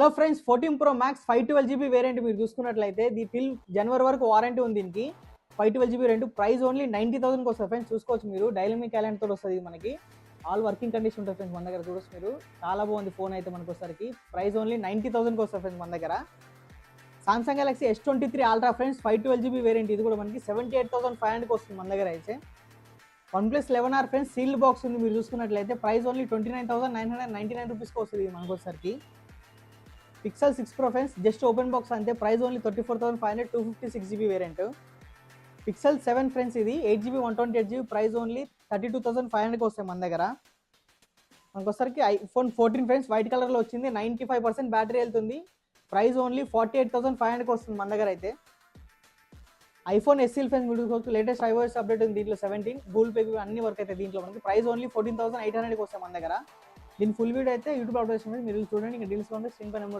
Hello friends, 14 Pro Max 512GB variant మీరు చూసుకున్నట్లయితే till జనవరి వరకు వారంటీ ఉంది దీనికి. 512GB వేరియంట్ ప్రైస్ ఓన్లీ 90,000కి వస్తుంది ఫ్రెండ్స్. చూసుకోవచ్చు మీరు, డైనమిక్ క్యాలెండర్ తోటి వస్తుంది మనకి. ఆల్ వర్కింగ్ కండిషన్ ఉంటుంది ఫ్రెండ్స్ మన దగ్గర. చూడొచ్చు మీరు, చాలా బాగుంది ఫోన్ అయితే మనకు వచ్చేసరికి. ప్రైస్ ఓన్లీ 90,000కి వస్తుంది ఫ్రెండ్స్ మన దగ్గర. Samsung Galaxy S23 ultra friends 512GB variant, ఇది కూడా మనకి 78,500కి వస్తుంది మన దగ్గర అయితే. OnePlus 11R friends sealed box ఉంది మీరు చూసుకున్నట్లయితే. ప్రైస్ ఓన్లీ 29,999 రూపీస్కి వస్తుంది మనకు వచ్చేసరికి. Pixel 6 Pro friends just open box అంతే. Price only 34,500 256GB variant. Pixel 7 friends ఇది 8GB 128GB, ప్రైస్ ఓన్లీ 32,500కి వస్తాయి మన దగ్గర. మనకు వచ్చరికి iPhone 14 ఫ్రెండ్స్ వైట్ కలర్లో వచ్చింది. 95% బ్యాటరీ వెళ్తుంది. ప్రైస్ ఓన్లీ 48,500కి వస్తుంది మన దగ్గర అయితే. iPhone SE ఫ్రెండ్స్ మీరు చూసుకోవచ్చు, లేటెస్ట్ iOS అప్డేట్ ఉంది దీంట్లో 17. గూగుల్ పే అన్ని వర్క్ అయితే దీంట్లో మనకి. ప్రైస్ ఓన్లీ 14,800కి వస్తాయి మన దగ్గర. దీని ఫుల్ వీడియో అయితే యూట్యూబ్ అప్డేట్ మీరు చూడండి. ఇంకా డీల్స్ స్క్రీన్ పై నెంబర్